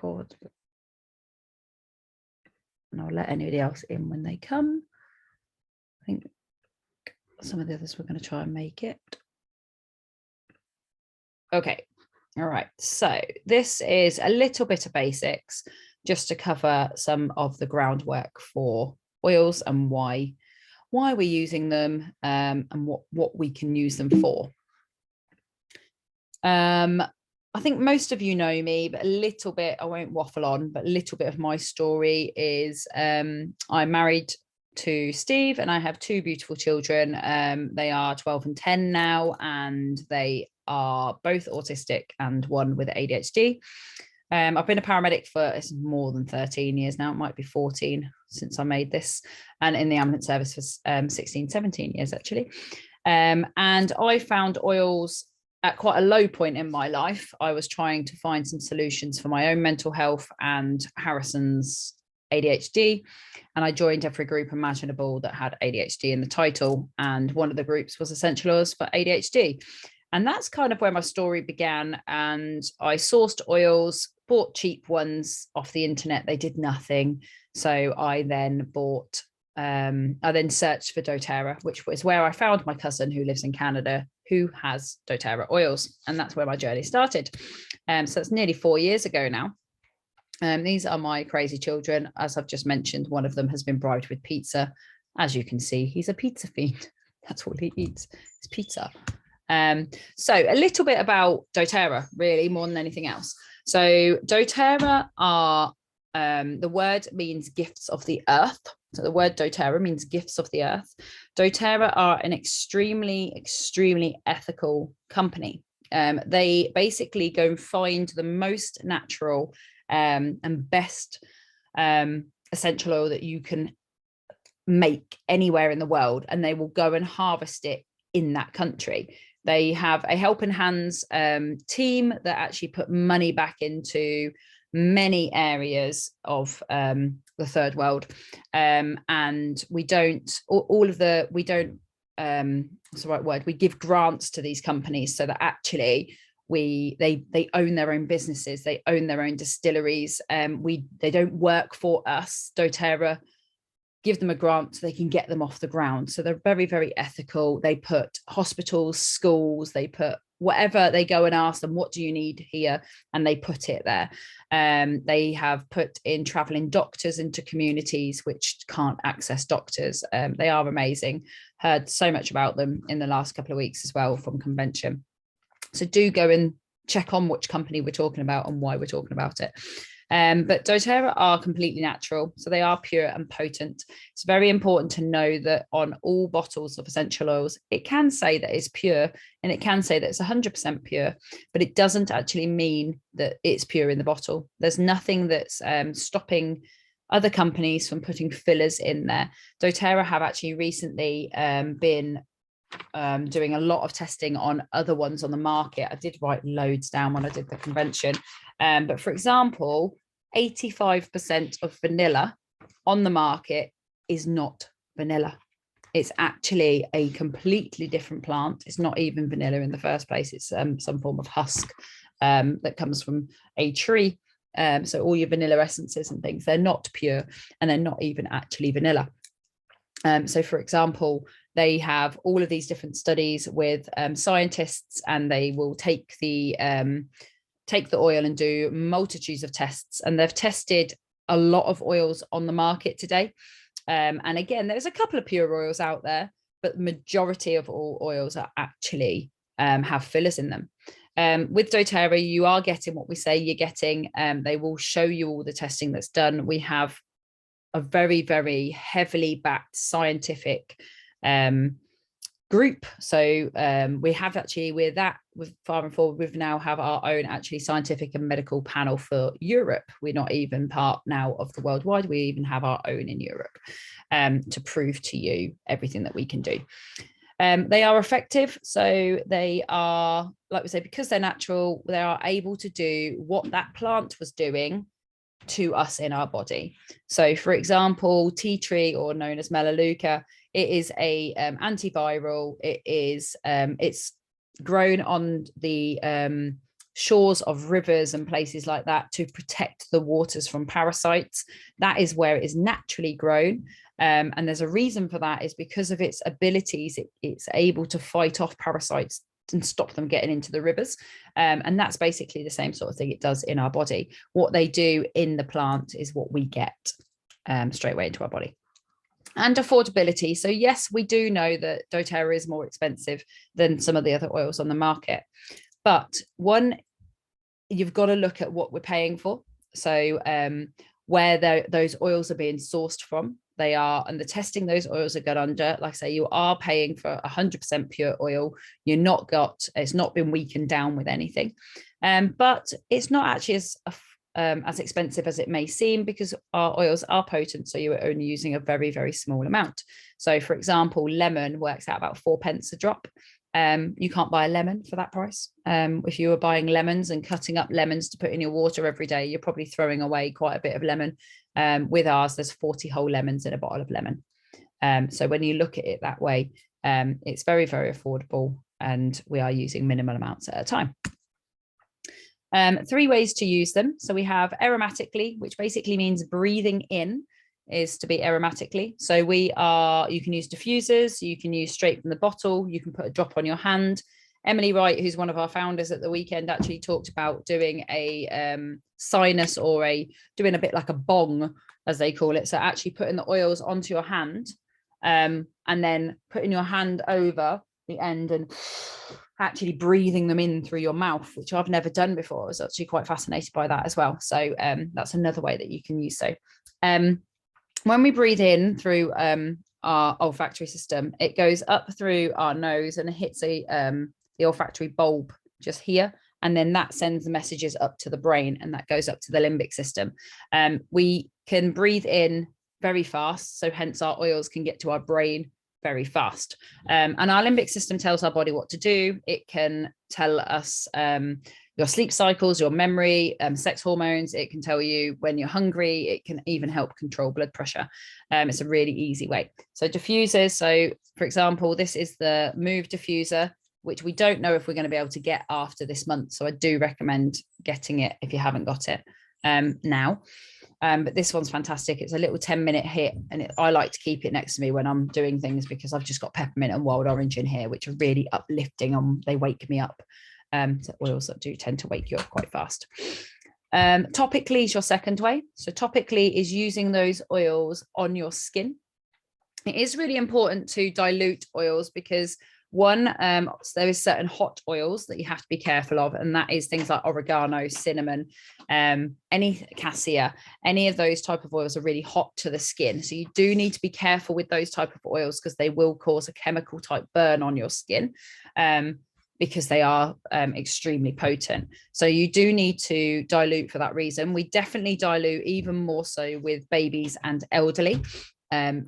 record. And I'll let anybody else in when they come. I think some of the others we're going to try and make it. Okay. All right. So this is a little bit of basics just to cover some of the groundwork for oils and why we're using them, and what we can use them for. I think most of you know me, but a little bit, I won't waffle on, but a little bit of my story is I'm married to Steve and I have two beautiful children. They are 12 and 10 now, and they are both autistic and one with ADHD. I've been a paramedic for it's more than 13 years now. It might be 14 since I made this, and in the ambulance service for 16, 17 years actually. And I found oils at quite a low point in my life. I was trying to find some solutions for my own mental health and Harrison's ADHD. And I joined every group imaginable that had ADHD in the title. And one of the groups was essential oils for ADHD. And that's kind of where my story began. And I sourced oils, bought cheap ones off the internet. They did nothing. So I then searched for doTERRA, which was where I found my cousin who lives in Canada, who has doTERRA oils. And that's where my journey started. So that's nearly 4 years ago now. These are my crazy children. As I've just mentioned, one of them has been bribed with pizza. As you can see, he's a pizza fiend. That's all he eats is pizza. So a little bit about doTERRA, really, more than anything else. So doTERRA are, the word means gifts of the earth. So the word doTERRA means gifts of the earth. doTERRA are an extremely, extremely ethical company. They basically go and find the most natural and best essential oil that you can make anywhere in the world, and they will go and harvest it in that country. They have a Helping Hands team that actually put money back into many areas of the third world, and we don't what's the right word, we give grants to these companies so that actually they own their own businesses, they own their own distilleries. They don't work for us. doTERRA give them a grant so they can get them off the ground. So they're very, very ethical. They put hospitals, schools, they put whatever, they go and ask them, what do you need here? And they put it there. They have put in traveling doctors into communities which can't access doctors. They are amazing. Heard so much about them in the last couple of weeks as well from convention. So do go and check on which company we're talking about and why we're talking about it. But doTERRA are completely natural, so they are pure and potent. It's very important to know that on all bottles of essential oils, it can say that it's pure and it can say that it's 100% pure, but it doesn't actually mean that it's pure in the bottle. There's nothing that's stopping other companies from putting fillers in there. doTERRA have actually recently been doing a lot of testing on other ones on the market. I did write loads down when I did the convention. But for example, 85% of vanilla on the market is not vanilla. It's actually a completely different plant. It's not even vanilla in the first place. It's some form of husk that comes from a tree. So all your vanilla essences and things, they're not pure and they're not even actually vanilla. So for example, they have all of these different studies with scientists, and they will take the oil and do multitudes of tests. And they've tested a lot of oils on the market today. And again, there's a couple of pure oils out there, but the majority of all oils are actually have fillers in them. With doTERRA, you are getting what we say you're getting. They will show you all the testing that's done. We have a very, very heavily backed scientific group. So we have actually, with Far and Forward, we've now have our own actually scientific and medical panel for Europe. We're not even part now of the worldwide. We even have our own in Europe to prove to you everything that we can do. They are effective. So they are, like we say, because they're natural, they are able to do what that plant was doing to us in our body. So for example, tea tree, or known as melaleuca, it is a antiviral. It is it's grown on the shores of rivers and places like that to protect the waters from parasites. That is where it is naturally grown. And there's a reason for that, is because of its abilities. It's able to fight off parasites and stop them getting into the rivers. And that's basically the same sort of thing it does in our body. What they do in the plant is what we get straight away into our body. And affordability. So yes, we do know that doTERRA is more expensive than some of the other oils on the market. But one, you've got to look at what we're paying for. So where those oils are being sourced from, they are, and the testing those oils are done under, like I say, you are paying for 100% pure oil. It's not been weakened down with anything. But it's not actually as expensive as it may seem, because our oils are potent, so you're only using a very, very small amount. So for example, lemon works out about 4p a drop. You can't buy a lemon for that price. If you were buying lemons and cutting up lemons to put in your water every day, you're probably throwing away quite a bit of lemon. With ours, there's 40 whole lemons in a bottle of lemon. So when you look at it that way, it's very, very affordable, and we are using minimal amounts at a time. 3 ways to use them. So we have aromatically, which basically means breathing in, is to be aromatically. So you can use diffusers, you can use straight from the bottle, you can put a drop on your hand. Emily Wright, who's one of our founders at the weekend, actually talked about doing a sinus, or doing a bit like a bong, as they call it. So actually putting the oils onto your hand, and then putting your hand over the end and actually breathing them in through your mouth, which I've never done before. I was actually quite fascinated by that as well. So that's another way that you can use. So when we breathe in through our olfactory system, it goes up through our nose and it hits the olfactory bulb just here. And then that sends the messages up to the brain, and that goes up to the limbic system. We can breathe in very fast, so hence our oils can get to our brain very fast. And our limbic system tells our body what to do. It can tell us your sleep cycles, your memory, sex hormones. It can tell you when you're hungry. It can even help control blood pressure. It's a really easy way. So diffusers. So for example, this is the Move diffuser, which we don't know if we're going to be able to get after this month. So I do recommend getting it if you haven't got it now. But this one's fantastic. It's a little 10-minute hit, and I like to keep it next to me when I'm doing things, because I've just got peppermint and wild orange in here, which are really uplifting. They wake me up. So oils that do tend to wake you up quite fast. Topically is your second way. So topically is using those oils on your skin. It is really important to dilute oils, because one, there is certain hot oils that you have to be careful of, and that is things like oregano, cinnamon, any cassia, any of those type of oils are really hot to the skin. So you do need to be careful with those type of oils, because they will cause a chemical type burn on your skin, because they are extremely potent. So you do need to dilute for that reason. We definitely dilute even more so with babies and elderly.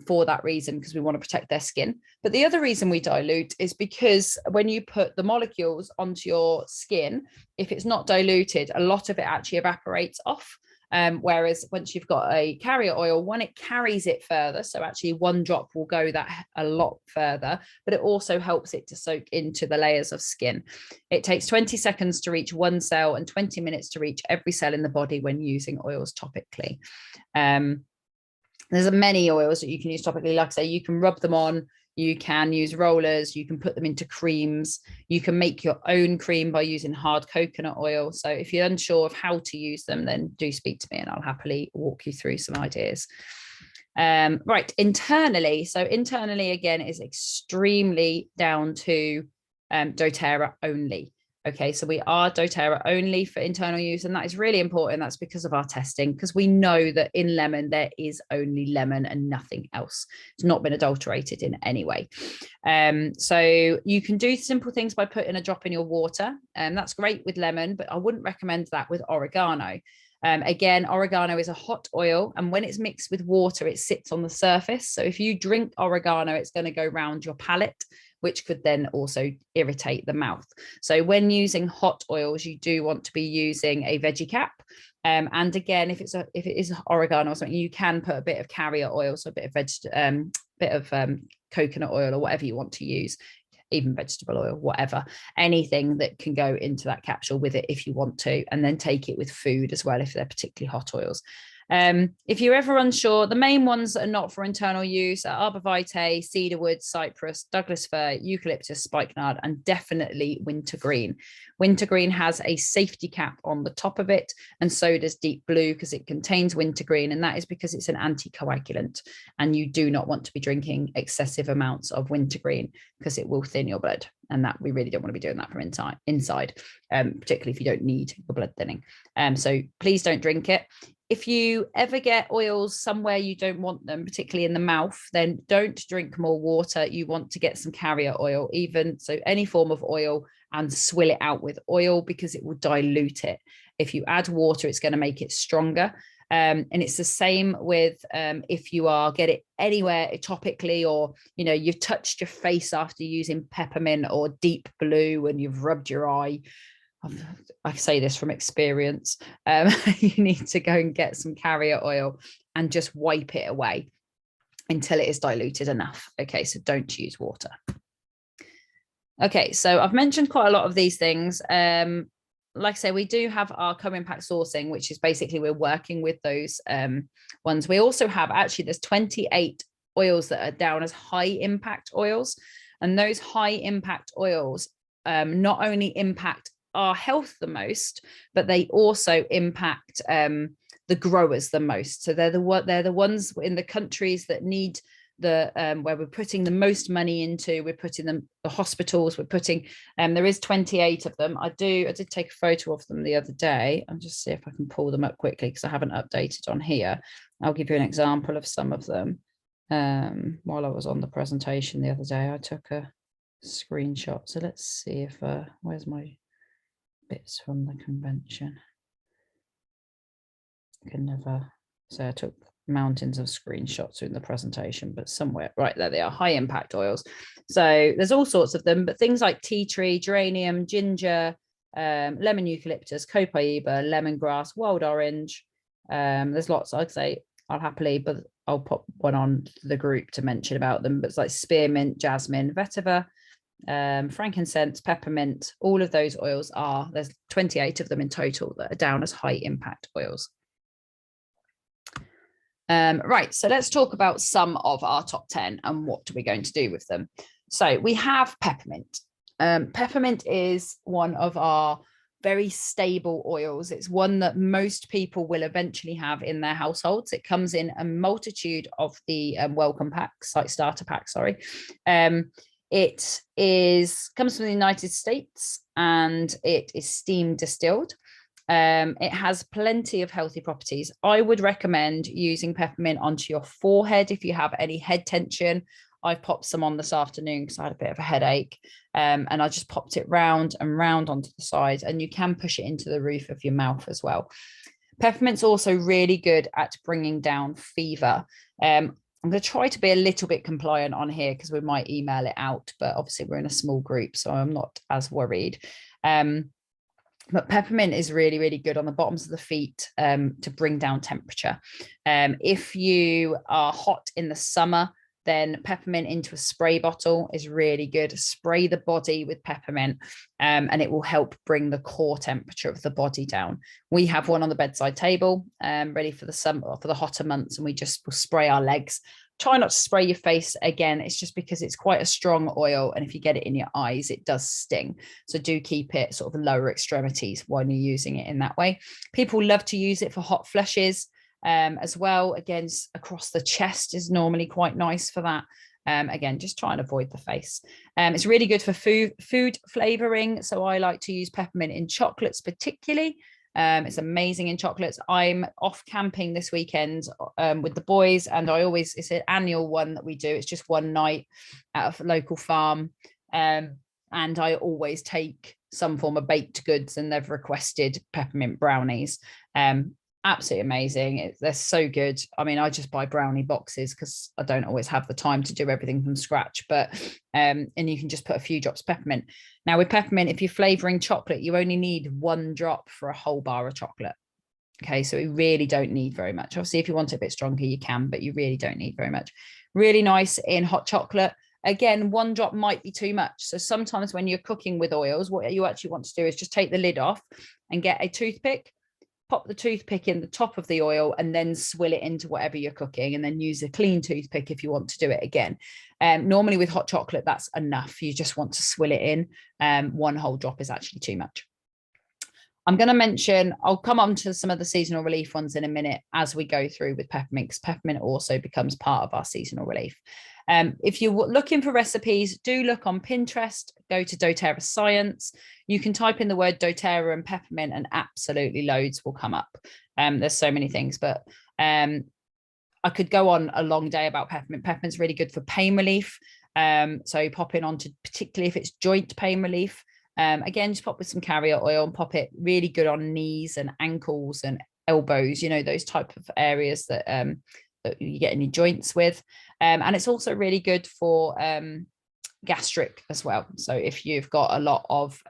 For that reason, because we want to protect their skin. But the other reason we dilute is because when you put the molecules onto your skin, if it's not diluted, a lot of it actually evaporates off. Whereas once you've got a carrier oil, one, it carries it further. So actually one drop will go that a lot further, but it also helps it to soak into the layers of skin. It takes 20 seconds to reach one cell and 20 minutes to reach every cell in the body when using oils topically. There's many oils that you can use topically. Like I say, you can rub them on, you can use rollers, you can put them into creams, you can make your own cream by using hard coconut oil. So if you're unsure of how to use them, then do speak to me and I'll happily walk you through some ideas. Right, internally. So internally, again, is extremely down to doTERRA only. Okay, so we are doTERRA only for internal use, and that is really important. That's because of our testing, because we know that in lemon, there is only lemon and nothing else. It's not been adulterated in any way. So you can do simple things by putting a drop in your water, and that's great with lemon, but I wouldn't recommend that with oregano. Again, oregano is a hot oil, and when it's mixed with water, it sits on the surface. So if you drink oregano, it's going to go around your palate, which could then also irritate the mouth. So when using hot oils, you do want to be using a veggie cap. And again, if it is oregano or something, you can put a bit of carrier oil, so a bit of coconut oil or whatever you want to use. even vegetable oil, whatever, anything that can go into that capsule with it if you want to, and then take it with food as well if they're particularly hot oils. If you're ever unsure, the main ones that are not for internal use are arborvitae, cedarwood, cypress, Douglas fir, eucalyptus, spikenard, and definitely wintergreen. Wintergreen has a safety cap on the top of it, and so does deep blue, because it contains wintergreen, and that is because it's an anticoagulant, and you do not want to be drinking excessive amounts of wintergreen because it will thin your blood, and that we really don't want to be doing that from inside, particularly if you don't need your blood thinning. So please don't drink it. If you ever get oils somewhere you don't want them, particularly in the mouth, then don't drink more water. You want to get some carrier oil, even so any form of oil, and swill it out with oil because it will dilute it. If you add water, it's going to make it stronger. And it's the same with if you get it anywhere topically, or you've touched your face after using peppermint or deep blue and you've rubbed your eye. I say this from experience. You need to go and get some carrier oil and just wipe it away until it is diluted enough. Okay, so don't use water. Okay, so I've mentioned quite a lot of these things. Like I say, we do have our co-impact sourcing, which is basically we're working with those ones. We also have, actually, there's 28 oils that are down as high impact oils. And those high impact oils not only impact our health the most, but they also impact the growers the most. So they're the ones in the countries that need where we're putting the most money into. We're putting them, the hospitals, we're putting there is 28 of them. I did take a photo of them the other day. I'll just see if I can pull them up quickly because I haven't updated on here. I'll give you an example of some of them. While I was on the presentation the other day, I took a screenshot. So let's see if where's my bits from the convention. I can never say I took mountains of screenshots in the presentation, but somewhere right there they are, high impact oils. So there's all sorts of them, but things like tea tree, geranium, ginger, lemon eucalyptus, copaiba, lemongrass, wild orange. There's lots. I'd say I'll happily, but I'll pop one on the group to mention about them. But it's like spearmint, jasmine, vetiver, frankincense, peppermint. All of those oils there's 28 of them in total that are down as high impact oils. Right, so let's talk about some of our top 10 and what are we going to do with them. So we have peppermint. Peppermint is one of our very stable oils. It's one that most people will eventually have in their households. It comes in a multitude of the welcome packs, like starter packs, sorry. It comes from the United States and it is steam distilled. It has plenty of healthy properties. I would recommend using peppermint onto your forehead if you have any head tension. I've popped some on this afternoon because I had a bit of a headache, and I just popped it round and round onto the side, and you can push it into the roof of your mouth as well. Peppermint's also really good at bringing down fever. I'm going to try to be a little bit compliant on here because we might email it out, but obviously we're in a small group, so I'm not as worried. But peppermint is really, really good on the bottoms of the feet to bring down temperature. If you are hot in the summer, then peppermint into a spray bottle is really good. Spray the body with peppermint and it will help bring the core temperature of the body down. We have one on the bedside table ready for the summer, for the hotter months, and we just will spray our legs. Try not to spray your face again. It's just because it's quite a strong oil, and if you get it in your eyes, it does sting. So do keep it sort of lower extremities when you're using it in that way. People love to use it for hot flushes as well. Again, across the chest is normally quite nice for that. Again, just try and avoid the face. It's really good for food flavoring. So I like to use peppermint in chocolates particularly. It's amazing in chocolates. I'm off camping this weekend with the boys, and it's an annual one that we do. It's just one night at a local farm. And I always take some form of baked goods, and they've requested peppermint brownies. Absolutely amazing. They're so good. I mean, I just buy brownie boxes because I don't always have the time to do everything from scratch, but and you can just put a few drops of peppermint. Now with peppermint, if you're flavoring chocolate, you only need 1 drop for a whole bar of chocolate. Okay, so you really don't need very much. Obviously, if you want it a bit stronger, you can, but you really don't need very much. Really nice in hot chocolate. Again, 1 drop might be too much. So sometimes when you're cooking with oils, what you actually want to do is just take the lid off and get a toothpick, pop the toothpick in the top of the oil, and then swill it into whatever you're cooking, and then use a clean toothpick if you want to do it again. Normally with hot chocolate, that's enough. You just want to swill it in. 1 whole drop is actually too much. I'm going to mention, I'll come on to some of the seasonal relief ones in a minute as we go through with peppermint, because peppermint also becomes part of our seasonal relief. If you're looking for recipes, do look on Pinterest, go to doTERRA Science. You can type in the word doTERRA and peppermint and absolutely loads will come up. There's so many things, but I could go on a long day about peppermint. Peppermint's really good for pain relief. So pop in onto, particularly if it's joint pain relief. Again, just pop with some carrier oil and pop it. Really good on knees and ankles and elbows, you know, those type of areas that, that you get in your joints with. And it's also really good for gastric as well. So if you've got a lot of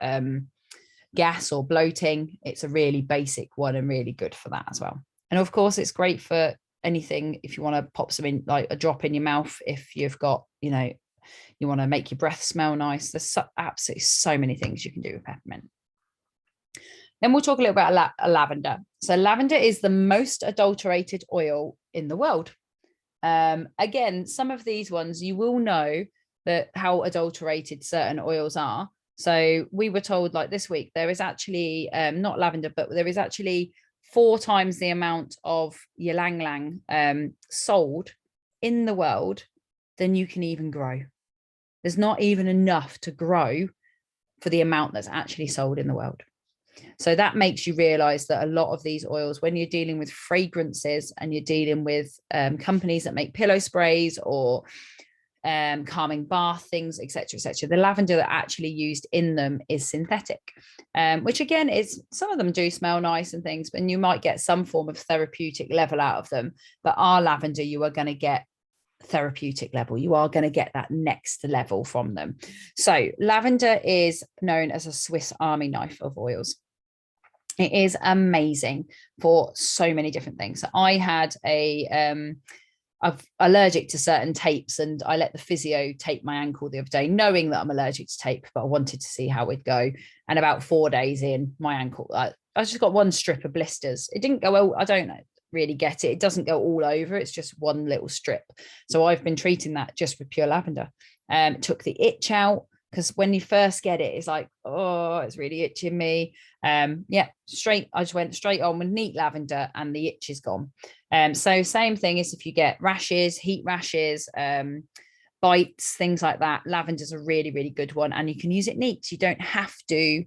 gas or bloating, it's a really basic one and really good for that as well. And of course, it's great for anything if you want to pop some in, like a drop in your mouth, if you've got, you know, you want to make your breath smell nice. There's absolutely so many things you can do with peppermint. Then we'll talk a little bit about lavender. So lavender is the most adulterated oil in the world. Again, some of these ones you will know that how adulterated certain oils are. So we were told, like this week, there is actually not lavender, but there is actually 4 times the amount of ylang ylang sold in the world than you can even grow. There's not even enough to grow for the amount that's actually sold in the world. So that makes you realize that a lot of these oils, when you're dealing with fragrances and you're dealing with companies that make pillow sprays or calming bath things, etc., the lavender that actually used in them is synthetic, which again is, some of them do smell nice and things, but you might get some form of therapeutic level out of them. But our lavender, you are going to get therapeutic level. You are going to get that next level from them. So lavender is known as a Swiss Army knife of oils. It is amazing for so many different things. So I had I'm allergic to certain tapes, and I let the physio tape my ankle the other day, knowing that I'm allergic to tape, but I wanted to see how it'd go. And about 4 days in, my ankle, I just got 1 strip of blisters. It didn't go well. I don't know, really get it. It doesn't go all over. It's just 1 little strip. So I've been treating that just with pure lavender. Took the itch out, because when you first get it, it's like, oh, it's really itching me. Yeah, I just went straight on with neat lavender and the itch is gone. So same thing as if you get rashes, heat rashes, bites, things like that. Lavender's a really, really good one, and you can use it neat. You don't have to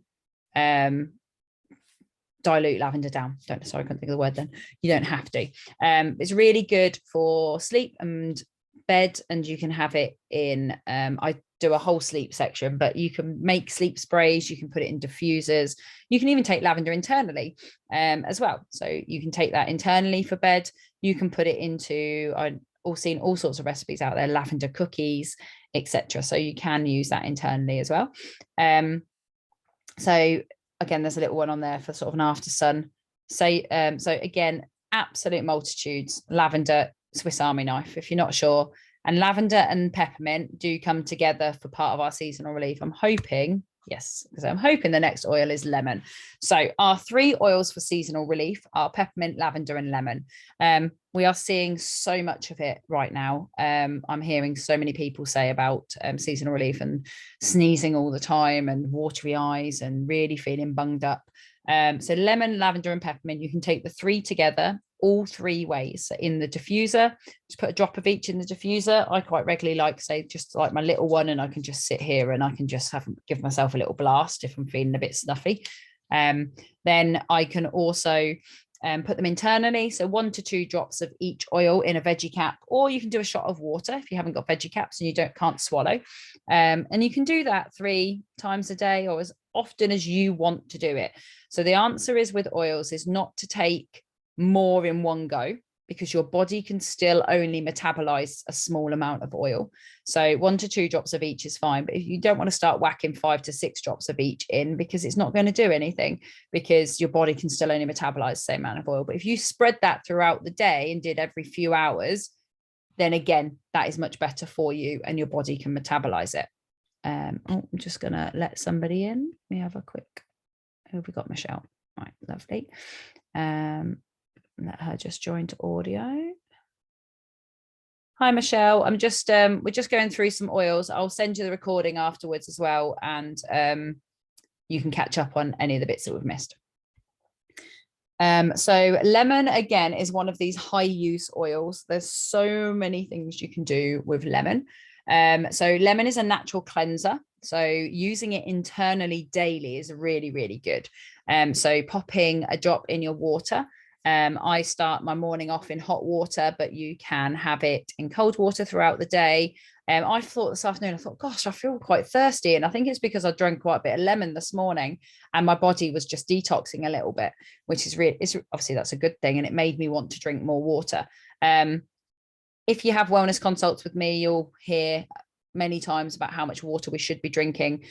dilute lavender down. Sorry, I couldn't think of the word then. You don't have to. It's really good for sleep and bed, and you can have it in, I do a whole sleep section, but you can make sleep sprays, you can put it in diffusers, you can even take lavender internally as well. So you can take that internally for bed, you can put it into, I've seen all sorts of recipes out there, lavender cookies, etc. So you can use that internally as well. So again, there's a little one on there for sort of an after sun. So again, absolute multitudes. Lavender, Swiss Army knife, if you're not sure. And lavender and peppermint do come together for part of our seasonal relief. I'm hoping, yes, because I'm hoping the next oil is lemon. So our 3 oils for seasonal relief are peppermint, lavender, and lemon. We are seeing so much of it right now. I'm hearing so many people say about seasonal relief and sneezing all the time and watery eyes and really feeling bunged up. So lemon, lavender, and peppermint, you can take the 3 together all 3 ways. So in the diffuser, just put a drop of each in the diffuser. I quite regularly like, say, just like my little one, and I can just sit here and I can just give myself a little blast if I'm feeling a bit snuffy. Then I can also put them internally, so 1 to 2 drops of each oil in a veggie cap, or you can do a shot of water if you haven't got veggie caps and you can't swallow. And you can do that 3 times a day or as often as you want to do it. So the answer is, with oils, is not to take more in one go, because your body can still only metabolize a small amount of oil. So 1 to 2 drops of each is fine. But if you don't want to start whacking 5 to 6 drops of each in, because it's not going to do anything, because your body can still only metabolize the same amount of oil. But if you spread that throughout the day and did every few hours, then again, that is much better for you and your body can metabolize it. I'm just going to let somebody in. Let me have a quick, who have we got? Michelle. Right, lovely. Let her just join to audio. Hi, Michelle. I'm just, we're just going through some oils. I'll send you the recording afterwards as well. And you can catch up on any of the bits that we've missed. So lemon, again, is one of these high use oils. There's so many things you can do with lemon. So lemon is a natural cleanser. So using it internally daily is really, really good. So popping a drop in your water. I start my morning off in hot water, but you can have it in cold water throughout the day. I thought this afternoon, I thought, gosh, I feel quite thirsty. And I think it's because I drank quite a bit of lemon this morning and my body was just detoxing a little bit, which is really, obviously that's a good thing. And it made me want to drink more water. If you have wellness consults with me, you'll hear many times about how much water we should be drinking.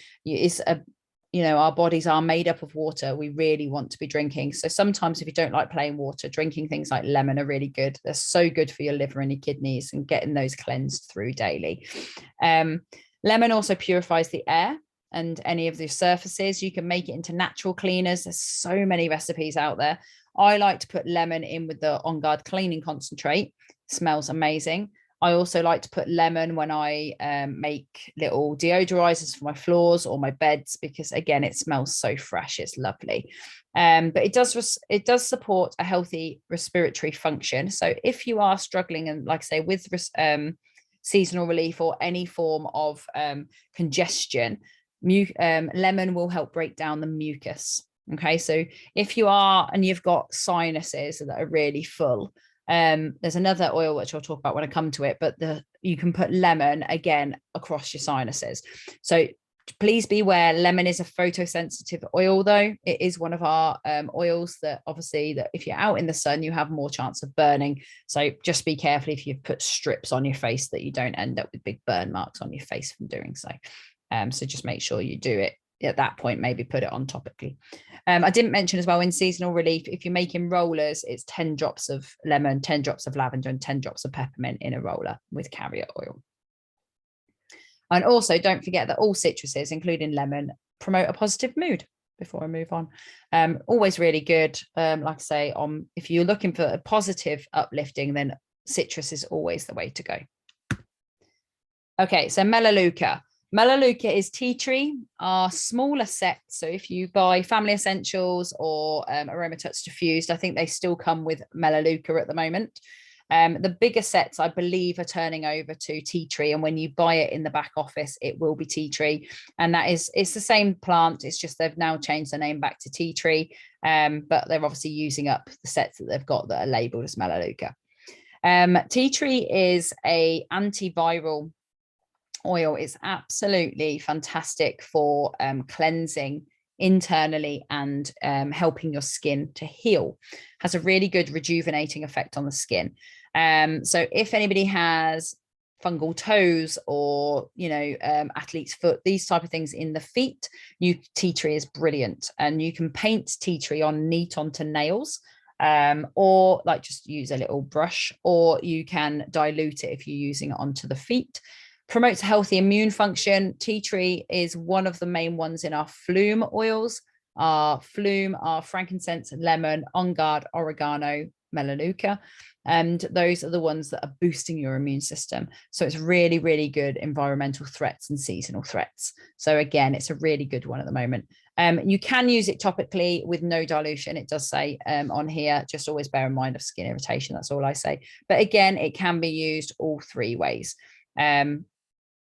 Our bodies are made up of water. We really want to be drinking. So sometimes if you don't like plain water, drinking things like lemon are really good. They're so good for your liver and your kidneys and getting those cleansed through daily. Lemon also purifies the air and any of the surfaces. You can make it into natural cleaners. There's so many recipes out there. I like to put lemon in with the OnGuard cleaning concentrate. It smells amazing. I also like to put lemon when I make little deodorizers for my floors or my beds, because again, it smells so fresh. It's lovely. But it does support a healthy respiratory function. So if you are struggling, and like I say, with seasonal relief or any form of congestion, lemon will help break down the mucus. Okay, so if you are, and you've got sinuses that are really full, there's another oil which I'll talk about when I come to it, but you can put lemon again across your sinuses. So please be aware, lemon is a photosensitive oil, though. It is one of our oils that obviously that if you're out in the sun, you have more chance of burning. So just be careful if you've put strips on your face that you don't end up with big burn marks on your face from doing so. So just make sure you do it at that point, maybe put it on topically. I didn't mention as well, in seasonal relief, if you're making rollers, it's 10 drops of lemon, 10 drops of lavender and 10 drops of peppermint in a roller with carrier oil. And also don't forget that all citruses, including lemon, promote a positive mood. Before I move on, always really good. Like I say, if you're looking for a positive uplifting, then citrus is always the way to go. Okay, so Melaleuca. Melaleuca is tea tree, our smaller set. So if you buy Family Essentials or Aromatouch diffused, I think they still come with Melaleuca at the moment. The bigger sets, I believe, are turning over to tea tree. And when you buy it in the back office, it will be tea tree. And it's the same plant. It's just they've now changed the name back to tea tree. But they're obviously using up the sets that they've got that are labeled as Melaleuca. Tea tree is an antiviral oil. Is absolutely fantastic for cleansing internally and helping your skin to heal. Has a really good rejuvenating effect on the skin. So if anybody has fungal toes or athlete's foot, these type of things in the feet, tea tree is brilliant. And you can paint tea tree neat onto nails, or like just use a little brush, or you can dilute it if you're using it onto the feet. Promotes a healthy immune function. Tea tree is one of the main ones in our flume oils. Our flume are frankincense, lemon, onguard, oregano, melaleuca. And those are the ones that are boosting your immune system. So it's really, really good environmental threats and seasonal threats. So again, it's a really good one at the moment. You can use it topically with no dilution. It does say on here, just always bear in mind of skin irritation. That's all I say. But again, it can be used all three ways.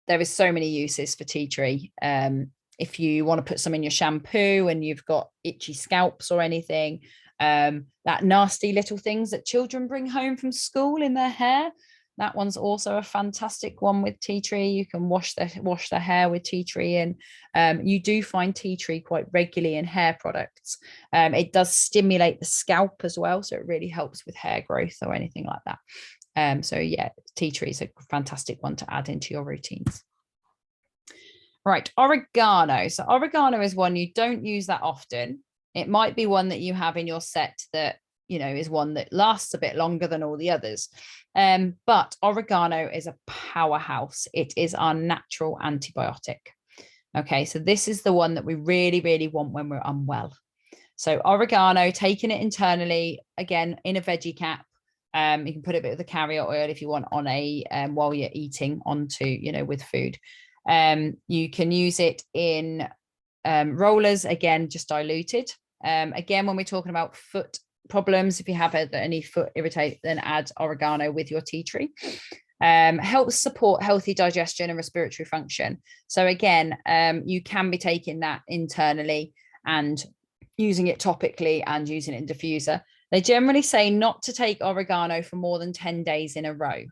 There is so many uses for tea tree. If you want to put some in your shampoo and you've got itchy scalps or anything, that nasty little things that children bring home from school in their hair, that one's also a fantastic one with tea tree. You can wash their hair with tea tree, and you do find tea tree quite regularly in hair products. It does stimulate the scalp as well, so it really helps with hair growth or anything like that. So yeah, tea tree is a fantastic one to add into your routines. Right, oregano. So oregano is one you don't use that often. It might be one that you have in your set that you know, is one that lasts a bit longer than all the others. But oregano is a powerhouse. It is our natural antibiotic. Okay, so this is the one that we really, really want when we're unwell. So oregano, taking it internally, again, in a veggie cap. You can put a bit of the carrier oil if you want on a while you're eating onto, you know, with food. You can use it in rollers, again, just diluted. Again, when we're talking about foot problems, if you have any foot irritate, then add oregano with your tea tree. Helps support healthy digestion and respiratory function. So again, you can be taking that internally and using it topically and using it in diffuser. They generally say not to take oregano for more than 10 days in a row.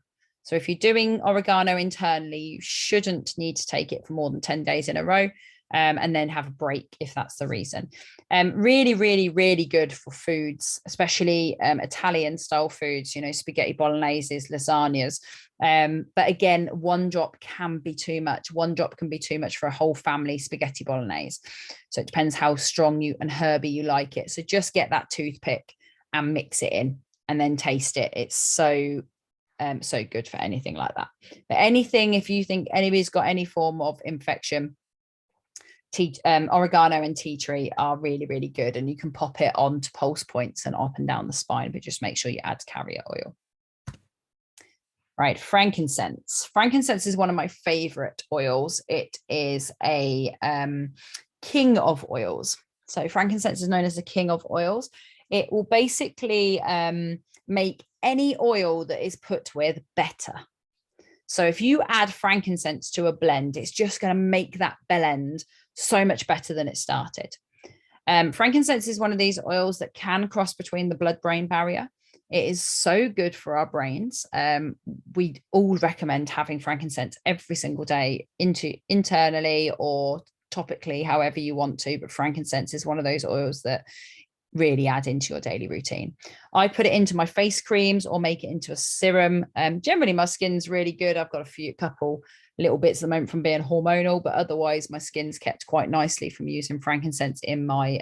So if you're doing oregano internally, you shouldn't need to take it for more than 10 days in a row. And then have a break if that's the reason. Really, really, really good for foods, especially Italian style foods, you know, spaghetti bologneses, lasagnas. But again, 1 drop can be too much. 1 drop can be too much for a whole family spaghetti bolognese. So it depends how strong and herby you like it. So just get that toothpick and mix it in and then taste it. It's so good for anything like that. But anything, if you think anybody's got any form of infection, oregano and tea tree are really, really good, and you can pop it onto pulse points and up and down the spine, but just make sure you add carrier oil. Right, frankincense. Frankincense is one of my favorite oils. It is a king of oils. So frankincense is known as the king of oils. It will basically make any oil that is put with better. So if you add frankincense to a blend, it's just going to make that blend so much better than it started. Frankincense is one of these oils that can cross between the blood-brain barrier. It is so good for our brains. We all recommend having frankincense every single day internally or topically, however you want to, but frankincense is one of those oils that really add into your daily routine. I put it into my face creams or make it into a serum. Generally my skin's really good. I've got a couple little bits at the moment from being hormonal, but otherwise my skin's kept quite nicely from using frankincense in my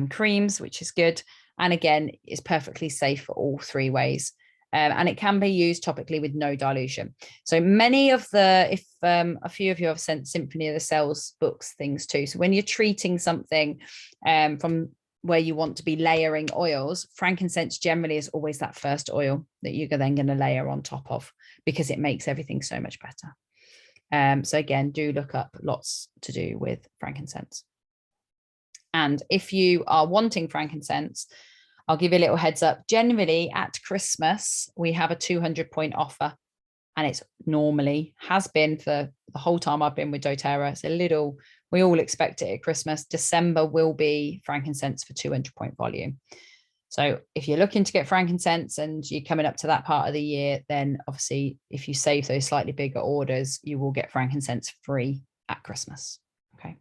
creams, which is good. And again, it's perfectly safe for all 3 ways. And it can be used topically with no dilution. So many of if a few of you have sent Symphony of the Cells books things too. So when you're treating something from where you want to be layering oils, frankincense generally is always that first oil that you're then going to layer on top of, because it makes everything so much better. So again, do look up lots to do with frankincense. And if you are wanting frankincense, I'll give you a little heads up. Generally at Christmas, we have a 200-point offer, and it's normally has been for the whole time I've been with doTERRA. It's a little, we all expect it at Christmas. December will be frankincense for 200-point volume. So if you're looking to get frankincense and you're coming up to that part of the year, then obviously if you save those slightly bigger orders, you will get frankincense free at Christmas. Okay.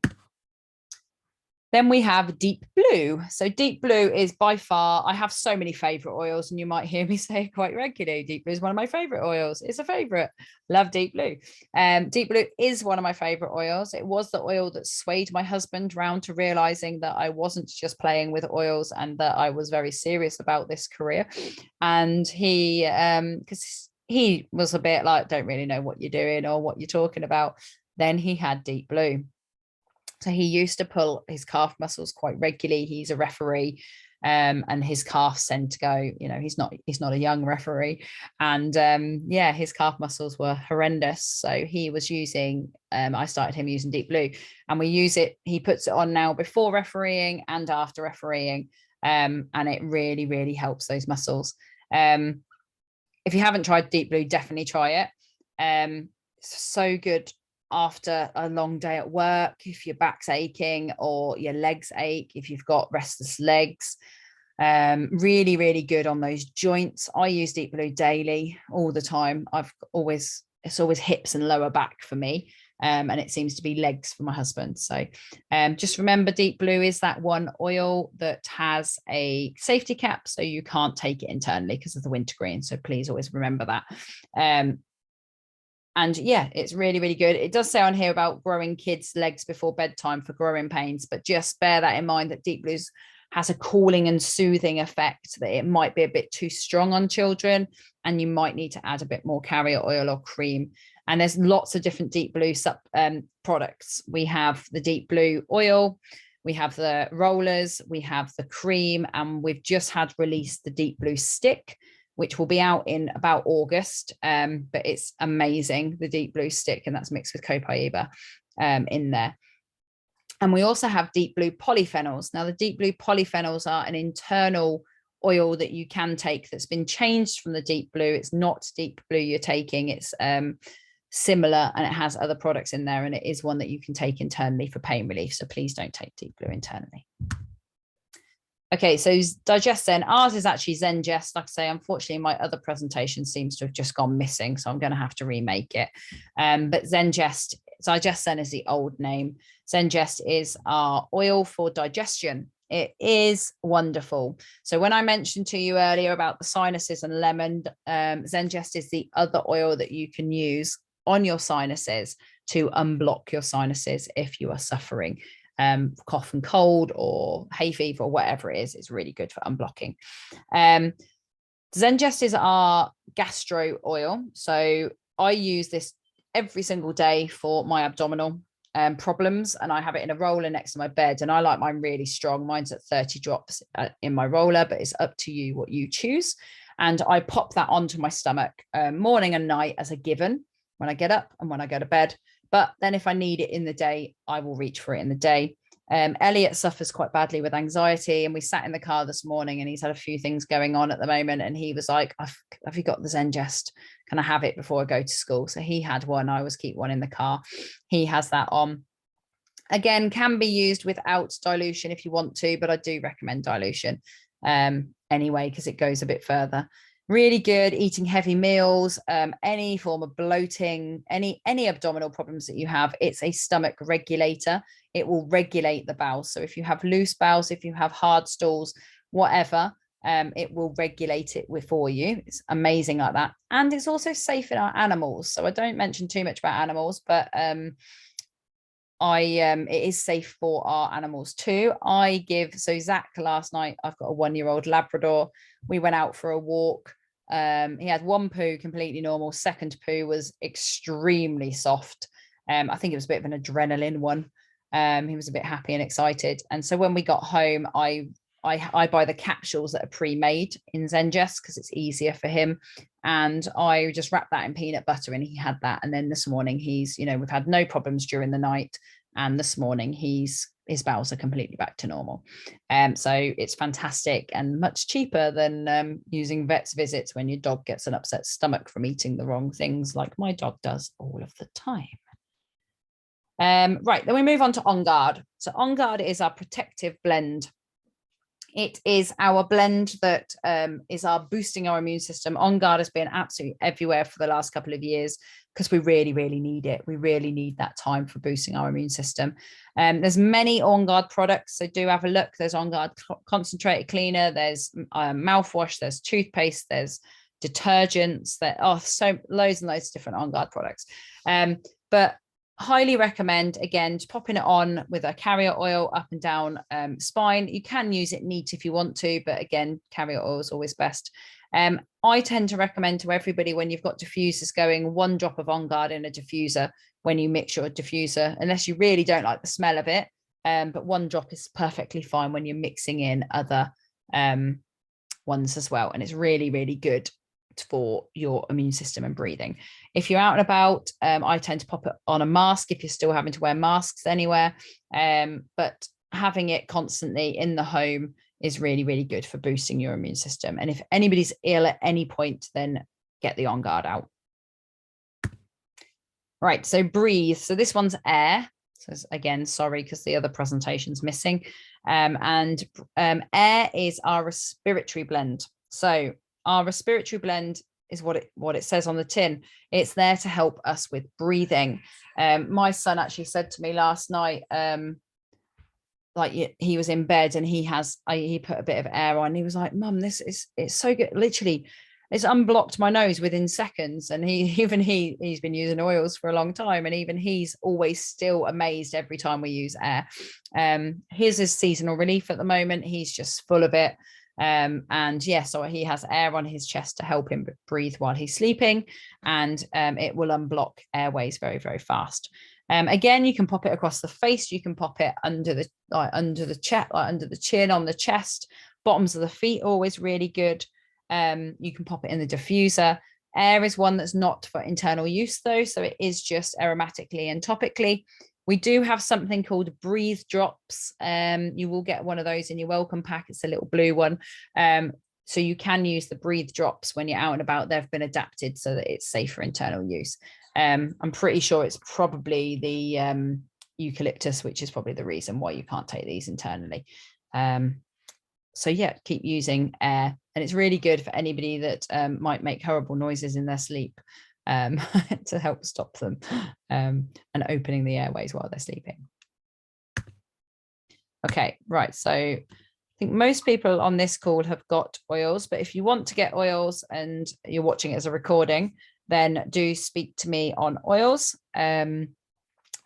Then we have deep blue. So deep blue is by far, I have so many favorite oils, and you might hear me say quite regularly, deep blue is one of my favorite oils. It's a favorite. Love deep blue. Deep blue is one of my favorite oils. It was the oil that swayed my husband round to realizing that I wasn't just playing with oils and that I was very serious about this career. And he, because he was a bit like, don't really know what you're doing or what you're talking about. Then he had deep blue. So he used to pull his calf muscles quite regularly. He's a referee, and his calves tend to go, you know, he's not a young referee. And yeah, his calf muscles were horrendous. So he was using, I started him using deep blue, and we use it. He puts it on now before refereeing and after refereeing. And it really, really helps those muscles. If you haven't tried deep blue, definitely try it. It's so good after a long day at work, if your back's aching or your legs ache, if you've got restless legs. Really, really good on those joints. I use deep blue daily, all the time. It's always hips and lower back for me, and it seems to be legs for my husband. So just remember, deep blue is that one oil that has a safety cap, so you can't take it internally because of the wintergreen. So please always remember that. And yeah, it's really, really good. It does say on here about growing kids' legs before bedtime for growing pains, but just bear that in mind that deep blue's has a cooling and soothing effect, that it might be a bit too strong on children, and you might need to add a bit more carrier oil or cream. And there's lots of different deep blue products. We have the deep blue oil, we have the rollers, we have the cream, and we've just had released the deep blue stick, which will be out in about August. But it's amazing, the deep blue stick, and that's mixed with copaiba in there. And we also have deep blue polyphenols. Now, the deep blue polyphenols are an internal oil that you can take that's been changed from the deep blue. It's not deep blue you're taking, it's similar, and it has other products in there, and it is one that you can take internally for pain relief. So please don't take deep blue internally. Okay, so Digest Zen. Ours is actually Zengest. Like I say, unfortunately, my other presentation seems to have just gone missing, so I'm going to have to remake it. But Zengest, Digest Zen is the old name. Zengest is our oil for digestion. It is wonderful. So when I mentioned to you earlier about the sinuses and lemon, Zengest is the other oil that you can use on your sinuses to unblock your sinuses if you are suffering cough and cold or hay fever or whatever it is. It's really good for unblocking. Zengest is our gastro oil. So I use this every single day for my abdominal problems, and I have it in a roller next to my bed, and I like mine really strong. Mine's at 30 drops in my roller, but it's up to you what you choose. And I pop that onto my stomach morning and night as a given when I get up and when I go to bed. But then if I need it in the day, I will reach for it in the day. Elliot suffers quite badly with anxiety, and we sat in the car this morning, and he's had a few things going on at the moment, and he was like, have you got the Zengest? Can I have it before I go to school? So he had one. I always keep one in the car. He has that on. Again, can be used without dilution if you want to, but I do recommend dilution anyway, because it goes a bit further. Really good eating heavy meals, any form of bloating, any abdominal problems that you have. It's a stomach regulator. It will regulate the bowels. So if you have loose bowels, if you have hard stools, whatever, it will regulate it for you. It's amazing like that. And it's also safe in our animals. So I don't mention too much about animals, but it is safe for our animals too. So Zach last night, I've got a 1-year-old Labrador. We went out for a walk. He had one poo completely normal. Second poo was extremely soft. I think it was a bit of an adrenaline one. He was a bit happy and excited. And so when we got home, I buy the capsules that are pre-made in Zengest because it's easier for him. And I just wrapped that in peanut butter, and he had that. And then this morning we've had no problems during the night. And this morning his bowels are completely back to normal. So it's fantastic and much cheaper than using vet's visits when your dog gets an upset stomach from eating the wrong things, like my dog does all of the time. Right, then we move on to OnGuard. So OnGuard is our protective blend. It is our blend that is our boosting our immune system. OnGuard has been absolutely everywhere for the last couple of years because we really, really need it. We really need that time for boosting our immune system. There's many OnGuard products, so do have a look. There's OnGuard concentrated cleaner, there's mouthwash, there's toothpaste, there's detergents, there are so loads and loads of different OnGuard products. But highly recommend, again, popping it on with a carrier oil up and down spine. You can use it neat if you want to, but again, carrier oil is always best. I tend to recommend to everybody, when you've got diffusers going, 1 drop of OnGuard in a diffuser when you mix your diffuser, unless you really don't like the smell of it. But 1 drop is perfectly fine when you're mixing in other ones as well. And it's really, really good for your immune system and breathing. If you're out and about, I tend to pop it on a mask if you're still having to wear masks anywhere, but having it constantly in the home is really, really good for boosting your immune system. And if anybody's ill at any point, then get the OnGuard out. Right, so breathe. So this one's air. So again, sorry, because the other presentation's missing. Air is our respiratory blend. So our respiratory blend is what it says on the tin. It's there to help us with breathing. My son actually said to me last night, like he was in bed and he put a bit of air on. He was like, "Mum, it's so good." Literally, it's unblocked my nose within seconds. And he's been using oils for a long time, and even he's always still amazed every time we use air. His is seasonal relief at the moment. He's just full of it. And yeah, so he has air on his chest to help him breathe while he's sleeping, and it will unblock airways very, very fast. Again, you can pop it across the face. You can pop it under the chest, under the chin, on the chest. Bottoms of the feet are always really good. You can pop it in the diffuser. Air is one that's not for internal use though, so it is just aromatically and topically. We do have something called breathe drops. You will get one of those in your welcome pack. It's a little blue one. So you can use the breathe drops when you're out and about. They've been adapted so that it's safe for internal use. I'm pretty sure it's probably the eucalyptus, which is probably the reason why you can't take these internally. So yeah, keep using air, and it's really good for anybody that might make horrible noises in their sleep, to help stop them, and opening the airways while they're sleeping. Okay, right. So I think most people on this call have got oils, but if you want to get oils and you're watching it as a recording, then do speak to me on oils.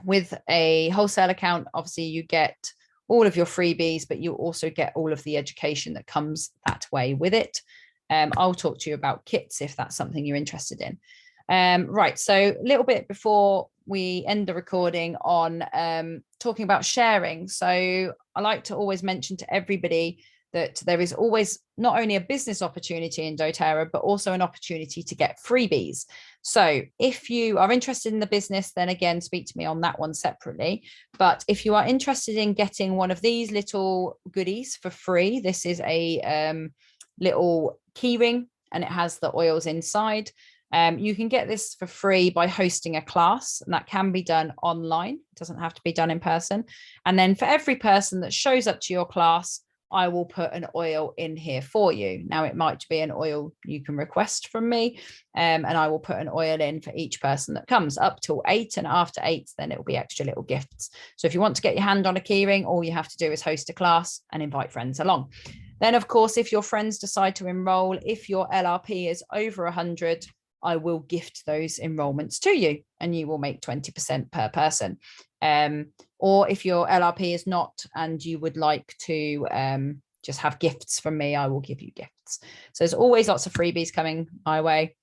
With a wholesale account, obviously you get all of your freebies, but you also get all of the education that comes that way with it. I'll talk to you about kits if that's something you're interested in. Right, so a little bit before we end the recording on talking about sharing. So I like to always mention to everybody that there is always not only a business opportunity in doTERRA, but also an opportunity to get freebies. So if you are interested in the business, then again, speak to me on that one separately. But if you are interested in getting one of these little goodies for free, this is a little key ring and it has the oils inside. You can get this for free by hosting a class, and that can be done online. It doesn't have to be done in person. And then for every person that shows up to your class, I will put an oil in here for you. Now, it might be an oil you can request from me, and I will put an oil in for each person that comes up till 8. And after 8, then it will be extra little gifts. So if you want to get your hand on a keyring, all you have to do is host a class and invite friends along. Then, of course, if your friends decide to enroll, if your LRP is over 100, I will gift those enrollments to you, and you will make 20% per person. Or if your LRP is not and you would like to just have gifts from me, I will give you gifts. So there's always lots of freebies coming my way.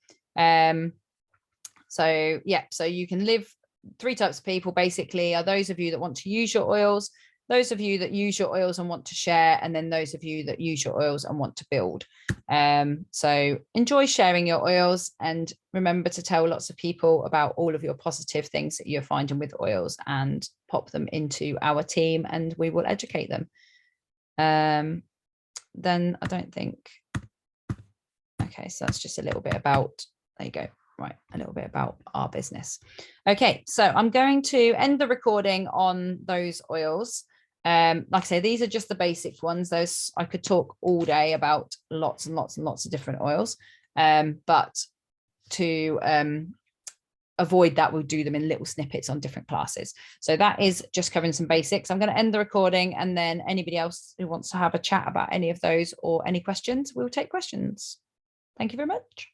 So yeah, so you can live 3 types of people basically are those of you that want to use your oils, those of you that use your oils and want to share, and then those of you that use your oils and want to build. So enjoy sharing your oils, and remember to tell lots of people about all of your positive things that you're finding with oils, and pop them into our team and we will educate them. Then I don't think, okay, so that's just a little bit about, there you go. Right, a little bit about our business. Okay, so I'm going to end the recording on those oils. Like I say, these are just the basic ones. Those I could talk all day about lots and lots and lots of different oils. But to avoid that, we'll do them in little snippets on different classes. So that is just covering some basics. I'm going to end the recording, and then anybody else who wants to have a chat about any of those or any questions, we'll take questions. Thank you very much.